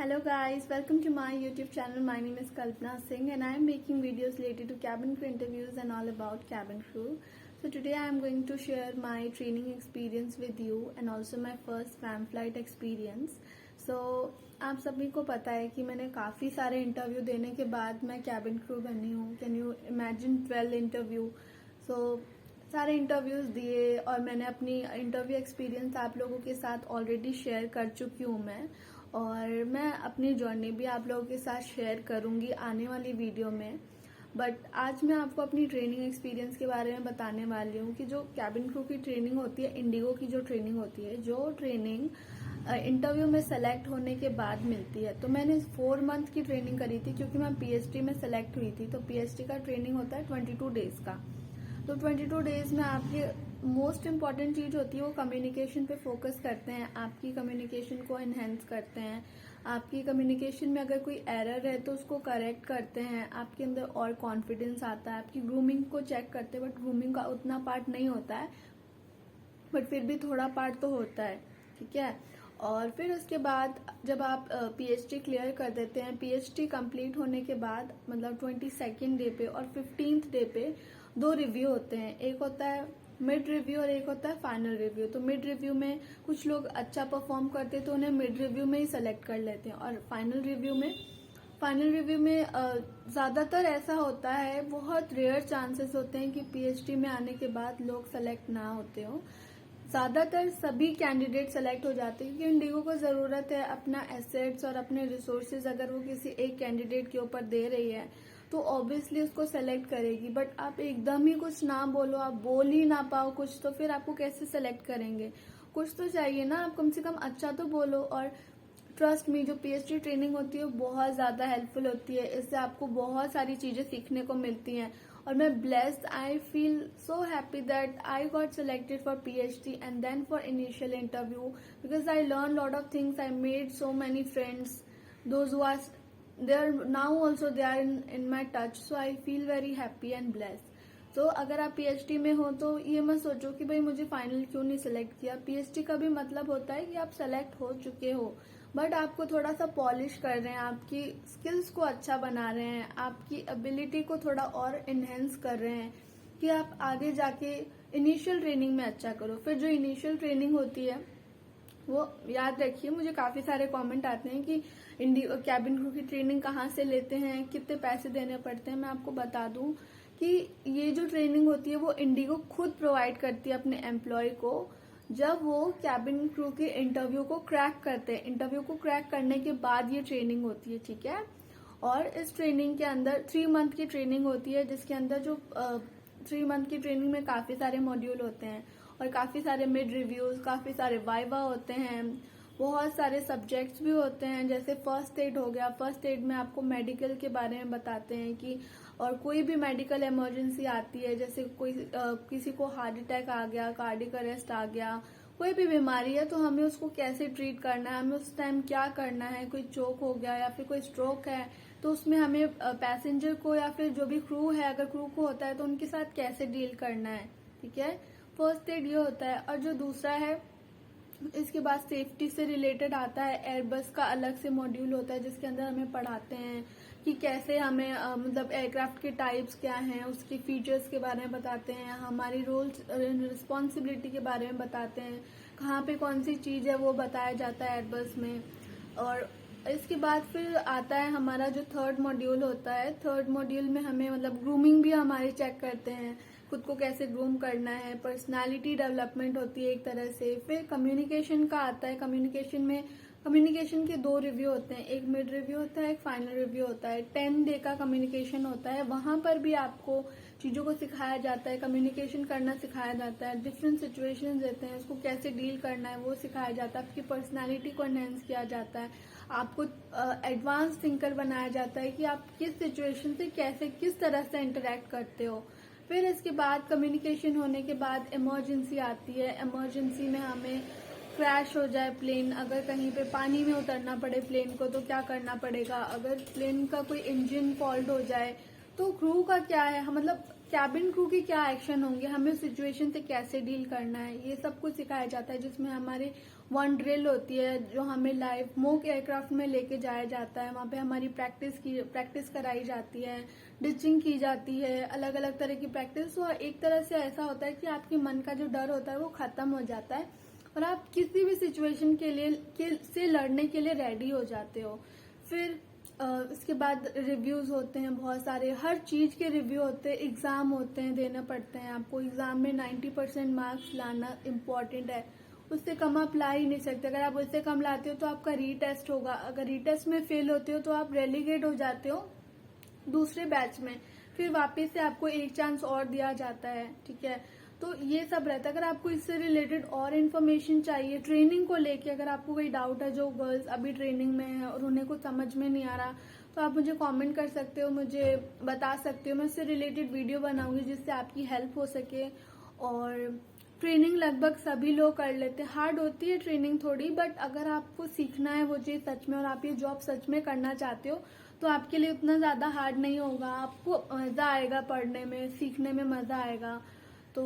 Hello guys, welcome to my YouTube channel. My name is Kalpana Singh and I am making videos related to cabin crew interviews and all about cabin crew. So today I am going to share my training experience with you and also my first fan flight experience. So आप सभी को पता है कि मैंने काफ़ी सारे interview देने के बाद मैं कैबिन क्रू बनी हूँ. Can you imagine 12 interview. So सारे इंटरव्यूज़ दिए और मैंने अपनी इंटरव्यू एक्सपीरियंस आप लोगों के साथ ऑलरेडी शेयर कर चुकी हूँ मैं. और मैं अपनी जर्नी भी आप लोगों के साथ शेयर करूँगी आने वाली वीडियो में. बट आज मैं आपको अपनी ट्रेनिंग एक्सपीरियंस के बारे में बताने वाली हूँ कि जो कैबिन क्रू की ट्रेनिंग होती है, इंडिगो की जो ट्रेनिंग होती है, जो ट्रेनिंग इंटरव्यू में सेलेक्ट होने के बाद मिलती है. तो मैंने 4 मंथ की ट्रेनिंग करी थी क्योंकि मैं पीएचडी में सेलेक्ट हुई थी. तो पीएचडी का ट्रेनिंग होता है 22 डेज का. तो 22 डेज में आपकी मोस्ट इम्पॉर्टेंट चीज़ होती है वो कम्युनिकेशन पे फोकस करते हैं. आपकी कम्युनिकेशन को इन्हेंस करते हैं. आपकी कम्युनिकेशन में अगर कोई एरर है तो उसको करेक्ट करते हैं. आपके अंदर और कॉन्फिडेंस आता है. आपकी ग्रूमिंग को चेक करते हैं. बट ग्रूमिंग का उतना पार्ट नहीं होता है, बट फिर भी थोड़ा पार्ट तो होता है. ठीक है. और फिर उसके बाद जब आप पीएचडी क्लियर कर देते हैं, पीएचडी कंप्लीट होने के बाद मतलब 22nd डे पे और 15th डे पे 2 रिव्यू होते हैं. एक होता है मिड रिव्यू और एक होता है फाइनल रिव्यू. तो मिड रिव्यू में कुछ लोग अच्छा परफॉर्म करते हैं तो उन्हें मिड रिव्यू में ही सेलेक्ट कर लेते हैं. और फाइनल रिव्यू में ज़्यादातर ऐसा होता है, बहुत रेयर चांसेस होते हैं कि पीएचडी में आने के बाद लोग सेलेक्ट ना होते हो. ज़्यादातर सभी कैंडिडेट सेलेक्ट हो जाते हैं क्योंकि इंडिगो को ज़रूरत है अपना एसेट्स और अपने रिसोर्सेज अगर वो किसी एक कैंडिडेट के ऊपर दे रही है तो ऑब्वियसली उसको सेलेक्ट करेगी. बट आप एकदम ही कुछ ना बोलो, आप बोल ही ना पाओ कुछ, तो फिर आपको कैसे सेलेक्ट करेंगे. कुछ तो चाहिए ना, आप कम से कम अच्छा तो बोलो. और ट्रस्ट मी, जो पीएचडी ट्रेनिंग होती है बहुत ज़्यादा हेल्पफुल होती है. इससे आपको बहुत सारी चीज़ें सीखने को मिलती हैं. और मैं blessed, I feel so happy that I got selected for PhD and then for initial interview because I learned lot of things. I made so many friends. Those who are there now also they are in my touch. So I feel very happy and blessed. तो अगर आप PhD में हो तो ये मत सोचो कि भाई मुझे फाइनल क्यों नहीं सेलेक्ट किया. पीएचडी का भी मतलब होता है कि आप सेलेक्ट हो चुके हो, बट आपको थोड़ा सा पॉलिश कर रहे हैं, आपकी स्किल्स को अच्छा बना रहे हैं, आपकी एबिलिटी को थोड़ा और इन्हेंस कर रहे हैं कि आप आगे जाके इनिशियल ट्रेनिंग में अच्छा करो. फिर जो इनिशियल ट्रेनिंग होती है वो याद रखिए, मुझे काफ़ी सारे कमेंट आते हैं कि कैबिन क्रू की ट्रेनिंग कहाँ से लेते हैं, कितने पैसे देने पड़ते हैं. मैं आपको बता दूं कि ये जो ट्रेनिंग होती है वो इंडिगो खुद प्रोवाइड करती है अपने एम्प्लॉय को जब वो कैबिन क्रू के इंटरव्यू को क्रैक करते हैं. इंटरव्यू को क्रैक करने के बाद ये ट्रेनिंग होती है. ठीक है. और इस ट्रेनिंग के अंदर 3 मंथ की ट्रेनिंग होती है जिसके अंदर जो 3 मंथ की ट्रेनिंग में काफ़ी सारे मॉड्यूल होते हैं और काफ़ी सारे मिड रिव्यूज़, काफ़ी सारे वाइवा होते हैं, बहुत सारे सब्जेक्ट्स भी होते हैं. जैसे फर्स्ट एड हो गया. फर्स्ट एड में आपको मेडिकल के बारे में बताते हैं कि और कोई भी मेडिकल इमरजेंसी आती है, जैसे कोई किसी को हार्ट अटैक आ गया, कार्डियक अरेस्ट आ गया, कोई भी बीमारी है तो हमें उसको कैसे ट्रीट करना है, हमें उस टाइम क्या करना है. कोई चोक हो गया या फिर कोई स्ट्रोक है तो उसमें हमें पैसेंजर को या फिर जो भी क्रू है, अगर क्रू को होता है तो उनके साथ कैसे डील करना है. ठीक है. फर्स्ट एड ये होता है. और जो दूसरा है, इसके बाद सेफ्टी से रिलेटेड आता है. एयरबस का अलग से मॉड्यूल होता है जिसके अंदर हमें पढ़ाते हैं कि कैसे हमें मतलब एयरक्राफ्ट के टाइप्स क्या हैं, उसके फीचर्स के बारे में बताते हैं, हमारी रोल्स रिस्पॉन्सिबिलिटी के बारे में बताते हैं, कहाँ पे कौन सी चीज़ है वो बताया जाता है एयरबस में. और इसके बाद फिर आता है हमारा जो 3rd मॉड्यूल होता है. 3rd मॉड्यूल में हमें मतलब ग्रूमिंग भी हमारी चेक करते हैं, खुद को कैसे ग्रूम करना है, पर्सनालिटी डेवलपमेंट होती है एक तरह से. फिर कम्युनिकेशन का आता है. कम्युनिकेशन के 2 रिव्यू होते हैं, एक मिड रिव्यू होता है, एक फाइनल रिव्यू होता है. 10 डे का कम्युनिकेशन होता है. वहां पर भी आपको चीज़ों को सिखाया जाता है, कम्युनिकेशन करना सिखाया जाता है, डिफरेंट सिचुएशन देते हैं, उसको कैसे डील करना है वो सिखाया जाता है, आपकी पर्सनालिटी को एनहेंस किया जाता है, आपको एडवांस थिंकर बनाया जाता है कि आप किस सिचुएशन से कैसे किस तरह से इंटरेक्ट करते हो. फिर इसके बाद कम्युनिकेशन होने के बाद इमरजेंसी आती है. इमरजेंसी में हमें क्रैश हो जाए प्लेन, अगर कहीं पे पानी में उतरना पड़े प्लेन को तो क्या करना पड़ेगा, अगर प्लेन का कोई इंजन फॉल्ट हो जाए तो क्रू का क्या है. मतलब कैबिन क्रू के क्या एक्शन होंगे, हमें उस सिचुएशन से कैसे डील करना है, ये सब कुछ सिखाया जाता है। जिसमें हमारे वन ड्रिल होती है जो हमें लाइव मोक एयरक्राफ्ट में लेके जाया जाता है। वहाँ पे हमारी प्रैक्टिस कराई जाती है, डिचिंग की जाती है, अलग अलग तरह की प्रैक्टिस। तो एक तरह से ऐसा होता है कि आपके मन का जो डर होता है वो खत्म हो जाता है और आप किसी भी सिचुएशन से लड़ने के लिए रेडी हो जाते हो। फिर इसके बाद रिव्यूज होते हैं बहुत सारे, हर चीज के रिव्यू होते हैं, एग्जाम होते हैं, देने पड़ते हैं आपको। एग्जाम में 90% मार्क्स लाना इम्पोर्टेंट है, उससे कम आप ला ही नहीं सकते। अगर आप उससे कम लाते हो तो आपका रीटेस्ट होगा, अगर रीटेस्ट में फेल होते हो तो आप रेलीगेट हो जाते हो दूसरे बैच में, फिर वापस से आपको एक चांस और दिया जाता है, ठीक है। तो ये सब रहता है। अगर आपको इससे रिलेटेड और इन्फॉर्मेशन चाहिए ट्रेनिंग को लेके, अगर आपको कोई डाउट है, जो गर्ल्स अभी ट्रेनिंग में है और उन्हें कुछ समझ में नहीं आ रहा, तो आप मुझे कमेंट कर सकते हो, मुझे बता सकते हो। मैं इससे रिलेटेड वीडियो बनाऊंगी जिससे आपकी हेल्प हो सके। और ट्रेनिंग लगभग सभी लोग कर लेते हैं, हार्ड होती है ट्रेनिंग थोड़ी, बट अगर आपको सीखना है वो चीज सच में और आप ये जॉब सच में करना चाहते हो तो आपके लिए उतना ज्यादा हार्ड नहीं होगा। आपको मजा आएगा पढ़ने में, सीखने में मजा आएगा। तो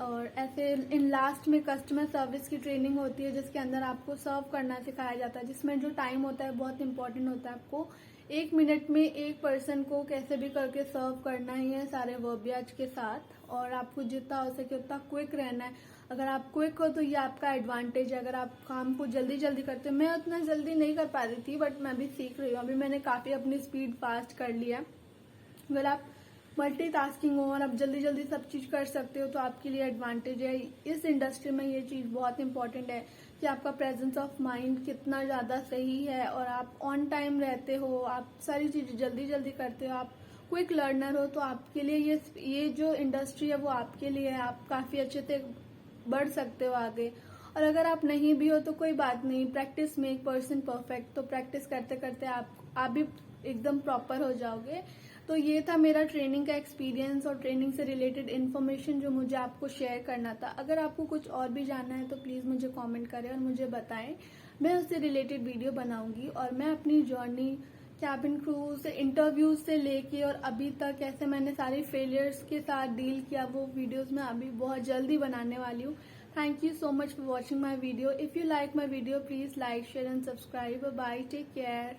और ऐसे इन लास्ट में कस्टमर सर्विस की ट्रेनिंग होती है जिसके अंदर आपको सर्व करना सिखाया जाता है, जिसमें जो टाइम होता है बहुत इंपॉर्टेंट होता है। आपको 1 मिनट में एक पर्सन को कैसे भी करके सर्व करना ही है सारे वर्बियाज के साथ, और आपको जितना हो सके उतना क्विक रहना है। अगर आप क्विक हो तो ये आपका एडवांटेज है। अगर आप काम को जल्दी जल्दी करते हो, मैं उतना जल्दी नहीं कर पा रही थी बट मैं भी सीख रही हूँ, अभी मैंने काफी अपनी स्पीड फास्ट कर लिया। अगर आप मल्टीटास्किंग हो और आप जल्दी जल्दी सब चीज कर सकते हो तो आपके लिए एडवांटेज है। इस इंडस्ट्री में ये चीज बहुत इंपॉर्टेंट है कि आपका प्रेजेंस ऑफ माइंड कितना ज्यादा सही है और आप ऑन टाइम रहते हो, आप सारी चीजें जल्दी जल्दी करते हो, आप क्विक लर्नर हो। तो आपके लिए ये जो इंडस्ट्री है वो आपके लिए है, आप काफी अच्छे से बढ़ सकते हो आगे। और अगर आप नहीं भी हो तो कोई बात नहीं, प्रैक्टिस मेक पर्सन परफेक्ट। तो प्रैक्टिस करते करते आप भी एकदम प्रॉपर हो जाओगे। तो ये था मेरा ट्रेनिंग का एक्सपीरियंस और ट्रेनिंग से रिलेटेड इन्फॉर्मेशन जो मुझे आपको शेयर करना था। अगर आपको कुछ और भी जानना है तो प्लीज मुझे कमेंट करें और मुझे बताएं, मैं उससे रिलेटेड वीडियो बनाऊंगी। और मैं अपनी जर्नी कैबिन क्रू से, इंटरव्यूज से लेके और अभी तक कैसे मैंने सारे फेलियर्स के साथ डील किया, वो वीडियोज मैं अभी बहुत जल्दी बनाने वाली हूँ। Thank you so much for watching my video. If you like my video, please like, share and subscribe. Bye bye. Take care.